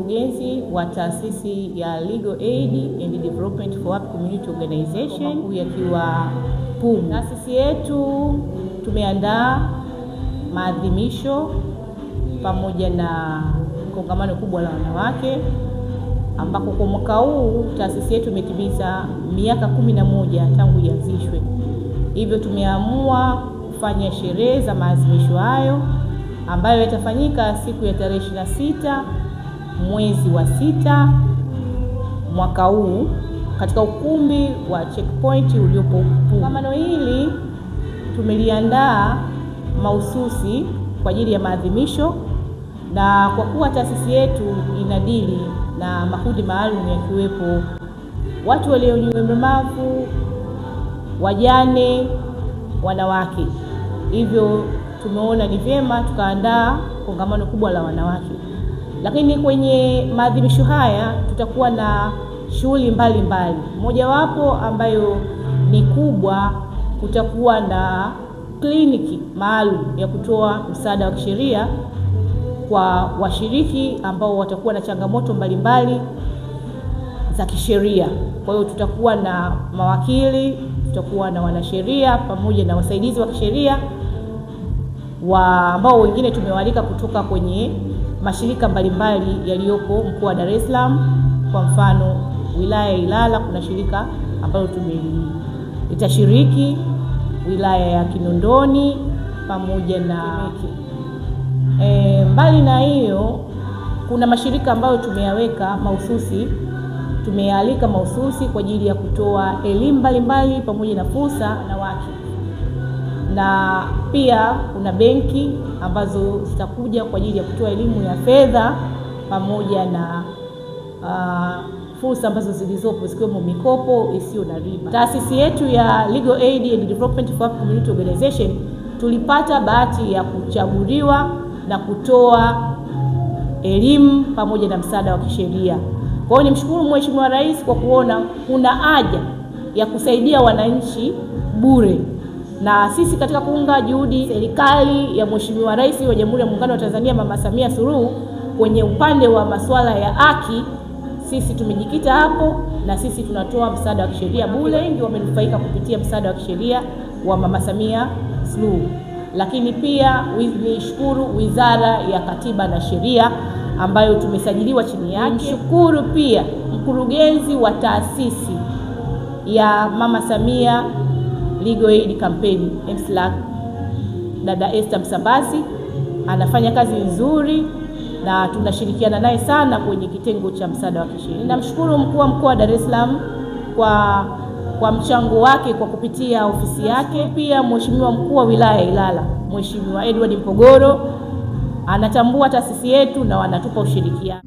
mkurugenzi wa taasisi ya Legal Aid and Development for Up Community Organization yakiwa PUM. Taasisi yetu tumeandaa maadhimisho pamoja na kongamano kubwa la wanawake, ambako kwa mwaka huu taasisi yetu imetimiza miaka 11 tangu ianzishwe. Hivyo tumeamua kufanya sherehe za maadhimisho hayo ambayo yatafanyika siku ya tarehe 26 mwezi wa 6 mwaka huu katika ukumbi wa Checkpoint uliopo PUM. Kongamano hili tumeliandaa mahususi kwa ajili ya maadhimisho, na kwa kuwa taasisi yetu inadili na makundi maalum yakiwepo watu walio ulemavu, wajane, wanawake. Hivyo tumeona ni vyema tukaandaa kongamano kubwa la wanawake. Lakini kwenye maadhimisho haya tutakuwa na shughuli mbalimbali. Mojawapo ambayo ni kubwa, kutakuwa na kliniki maalum ya kutoa msaada wa kisheria kwa washiriki ambao watakuwa na changamoto mbalimbali za kisheria. Kwa hiyo tutakuwa na mawakili, tutakuwa na wanasheria pamoja na wasaidizi wa kisheria ambao wengine tumewalika kutoka kwenye mashirika mbalimbali yaliyopo mkoa wa Dar es Salaam. Kwa mfano, wilaya ya Ilala kuna shirika ambalo litashiriki, wilaya ya Kinondoni pamoja na mbali na hiyo kuna mashirika ambayo tumeyaweka mahususi, tumeyaalika mahususi kwa ajili ya kutoa elimu mbalimbali pamoja na fursa wanawake. Na pia kuna benki ambazo zitakuja kwa ajili ya kutoa elimu ya fedha pamoja na fursa ambazo zilizopo zikiwemo mikopo isiyo na riba. Taasisi yetu ya Legal Aid and Development for Up Community Organization tulipata bahati ya kuchaguliwa na kutoa elimu pamoja na msaada wa kisheria. Kwa hiyo nimshukuru Mheshimiwa Rais kwa kuona kuna haja ya kusaidia wananchi bure, na sisi katika kuunga juhudi serikali ya Mheshimiwa Rais wa Jamhuri ya Muungano wa Tanzania Mama Samia Suluhu kwenye upande wa masuala ya haki, sisi tumejikita hapo na sisi tunatoa msaada wa kisheria bure. Wengi wamenufaika kupitia msaada wa kisheria wa Mama Samia Suluhu. Lakini pia nishukuru Wizara ya Katiba na Sheria ambayo tumesajiliwa chini yake. Nishukuru pia mkurugenzi wa taasisi ya Mama Samia Legal Aid Campaign MSLAC, dada Esther Msambazi, anafanya kazi nzuri na tunashirikiana naye sana kwenye kitengo cha msaada wa kisheria. Namshukuru mkuu wa mkoa wa Dar es Salaam kwa mchango wake kwa kupitia ofisi yake. Pia Mheshimiwa mkuu wa wilaya ya Ilala, Mheshimiwa Edward Mpogoro, anatambua taasisi yetu na wanatupa ushirikiano.